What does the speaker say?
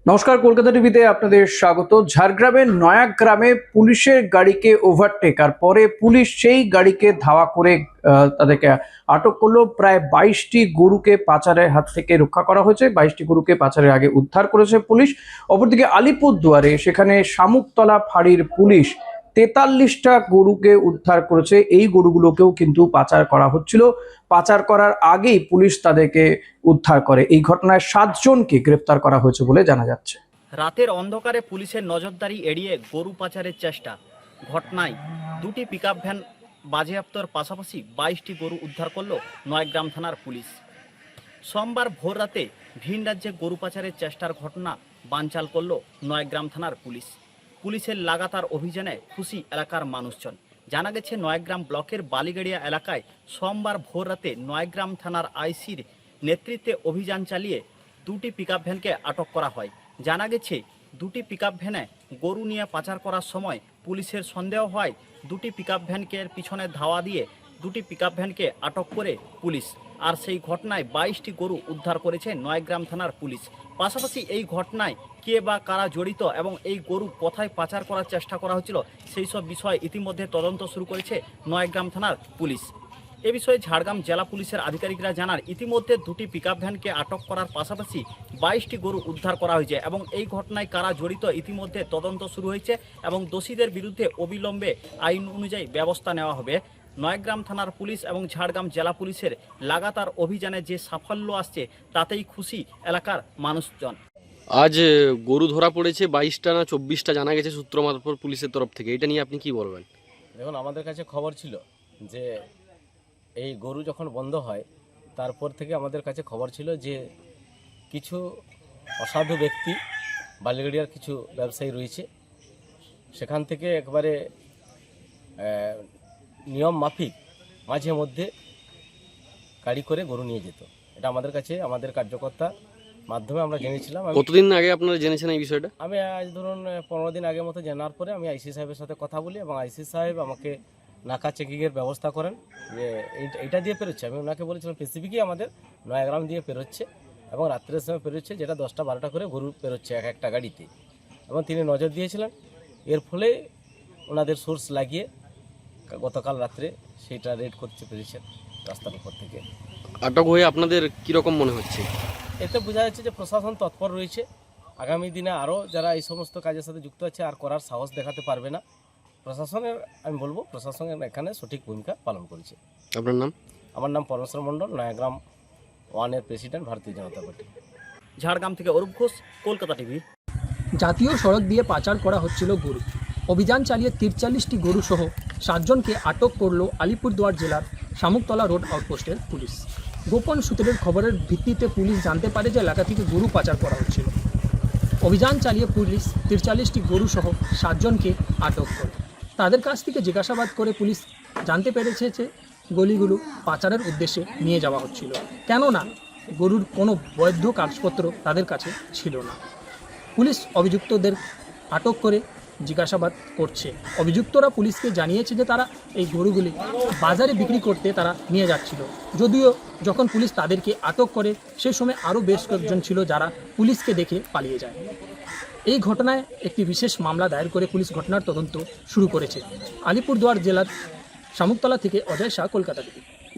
নমস্কার, কলকাতা টিভিতে আপনাদের স্বাগত। ঝাড়গ্রামের নয়াগ্রামে পুলিশের গাড়িকে ওভারটেক আর পরে পুলিশ সেই গাড়িকে ধাওয়া করে তাদেরকে আটক করলো। প্রায় 22টি গরুকে পাচারের হাত থেকে রক্ষা করা হয়েছে। 22টি গরুকে পাচারের আগে উদ্ধার করেছে পুলিশ। অপরদিকে আলিপুরদুয়ারে সেখানে শামুকতলা ফাঁড়ির পুলিশ 43টা গরুকে উদ্ধার করেছে। এই গরুগুলোকেও কিন্তু পাচার করা হচ্ছিল। পাচার করার আগেই পুলিশ তাদেরকে উদ্ধার করে। এই ঘটনায় 7 জনকে গ্রেপ্তার করা হয়েছে বলে জানা যাচ্ছে। রাতের অন্ধকারে পুলিশের নজরদারি এড়িয়ে গরু পাচারের চেষ্টা। ঘটনায় দুটি পিকআপ ভ্যান বাজেয়াপ্তর পাশাপাশি 22টি গরু উদ্ধার করল নয়গ্রাম থানার পুলিশ। সোমবার ভোর রাতে ভিন রাজ্যে গরু পাচারের চেষ্টার ঘটনা বানচাল করল নয়গ্রাম থানার পুলিশ। পুলিশের লাগাতার অভিযানে খুশি এলাকার মানুষজন। জানা গেছে নয়গ্রাম ব্লকের বালিগাড়িয়া এলাকায় সোমবার ভোর রাতে নয়গ্রাম থানার আইসির নেতৃত্বে অভিযান চালিয়ে দুটি পিকআপ ভ্যানকে আটক করা হয়। জানা গেছে দুটি পিকআপ ভ্যানে গরু নিয়ে পাচার করার সময় পুলিশের সন্দেহ হয় দুটি পিকআপ ভ্যানকে পিছনে ধাওয়া দিয়ে দুটি পিকআপ ভ্যানকে আটক করে পুলিশ। আর সেই ঘটনায় 22টি গরু উদ্ধার করেছে নয়গ্রাম থানার পুলিশ। পাশাপাশি এই ঘটনায় কে বা কারা জড়িত এবং এই গরু কোথায় পাচার করার চেষ্টা করা হচ্ছিল সেই সব বিষয়ে ইতিমধ্যে তদন্ত শুরু করেছে নয়গ্রাম থানার পুলিশ। এ বিষয়ে ঝাড়গ্রাম জেলা পুলিশের আধিকারিকরা জানান, ইতিমধ্যে দুটি পিকআপ ভ্যানকে আটক করার পাশাপাশি 22টি গরু উদ্ধার করা হয়েছে এবং এই ঘটনায় কারা জড়িত ইতিমধ্যে তদন্ত শুরু হয়েছে এবং দোষীদের বিরুদ্ধে অবিলম্বে আইন অনুযায়ী ব্যবস্থা নেওয়া হবে। নয়গ্রাম থানার পুলিশ এবং ঝাড়গ্রাম জেলা পুলিশের লাগাতার অভিযানে যে সাফল্য আসছে তাতেই খুশি এলাকার মানুষজন। আজ গরু ধরা পড়েছে 22টা না 24টা জানা গেছে সূত্র মারফত পুলিশের তরফ থেকে। এটা নিয়ে আপনি কি বলবেন? দেখুন, আমাদের কাছে খবর ছিল যে এই গরু যখন বন্ধ হয় তারপর থেকে আমাদের কাছে খবর ছিল যে কিছু অসাধু ব্যক্তি বালিগাড়িয়ার কিছু ব্যবসায়ী রয়েছে, সেখান থেকে একবারে নিয়ম মাফিক মাঝে মধ্যে গাড়ি করে গরু নিয়ে যেত। এটা আমাদের কাছে আমাদের কার্যকর্তা মাধ্যমে আমরা জেনেছিলাম। কতদিন আগে আপনারা জেনেছেন এই বিষয়টা? আমি আজ ধরুন 15 দিন আগের মতো জানার পরে আমি আইসি সাহেবের সাথে কথা বলি এবং আইসি সাহেব আমাকে নাকা চেকিংয়ের ব্যবস্থা করেন যে এইটা দিয়ে পেরোচ্ছে। আমি ওনাকে বলেছিলাম স্পেসিফিকই আমাদের নয়াগ্রাম দিয়ে পেরোচ্ছে এবং রাত্রের সময় পেরোচ্ছে, যেটা 10টা 12টা করে গরু পেরোচ্ছে এক একটা গাড়িতে, এবং তিনি নজর দিয়েছিলেন। এর ফলে ওনাদের সোর্স লাগিয়ে গতকাল রাত্রে সেইটা রেড করতে পেরেছেন রাস্তার উপর থেকে। আটক হয়ে আপনাদের কীরকম মনে হচ্ছে? এতে বোঝা যাচ্ছে যে প্রশাসন তৎপর রয়েছে। আগামী দিনে আরও যারা এই সমস্ত কাজের সাথে যুক্ত আছে আর করার সাহস দেখাতে পারবে না। প্রশাসনের আমি বলবো প্রশাসনের এখানে সঠিক ভূমিকা পালন করেছে। আপনার নাম? আমার নাম পরমেশ্বর মণ্ডল, নয়াগ্রাম 1-এর প্রেসিডেন্ট, ভারতীয় জনতা পার্টি। ঝাড়গ্রাম থেকে অরূপ ঘোষ, কলকাতা টিভি। জাতীয় সড়ক দিয়ে পাচার করা হচ্ছিল গরু। অভিযান চালিয়ে 43টি গরু সহ 7 জনকে আটক করল আলিপুরদুয়ার জেলার শামুকতলা রোড আউটপোস্টের পুলিশ। গোপন সূত্রের খবরের ভিত্তিতে পুলিশ জানতে পারে যে এলাকা থেকে গরু পাচার করা হচ্ছিল। অভিযান চালিয়ে পুলিশ 43টি গরু সহ 7 জনকে আটক করে। তাদের কাছ থেকে জিজ্ঞাসাবাদ করে পুলিশ জানতে পেরেছে যে গলিগুলো পাচারের উদ্দেশ্যে নিয়ে যাওয়া হচ্ছিল, কেননা গরুর কোনো বৈধ কাগজপত্র তাদের কাছে ছিল না। পুলিশ অভিযুক্তদের আটক করে জিজ্ঞাসাবাদ করছে। অভিযুক্তরা পুলিশকে জানিয়েছে যে তারা এই গরুগুলি বাজারে বিক্রি করতে তারা নিয়ে যাচ্ছিল। যদিও যখন পুলিশ তাদেরকে আটক করে সেই সময় আরও বেশ কয়েকজন ছিল যারা পুলিশকে দেখে পালিয়ে যায়। এই ঘটনায় একটি বিশেষ মামলা দায়ের করে পুলিশ ঘটনার তদন্ত শুরু করেছে। আলিপুরদুয়ার জেলার শামুকতলা থেকে অজয় শাহ, কলকাতা থেকে।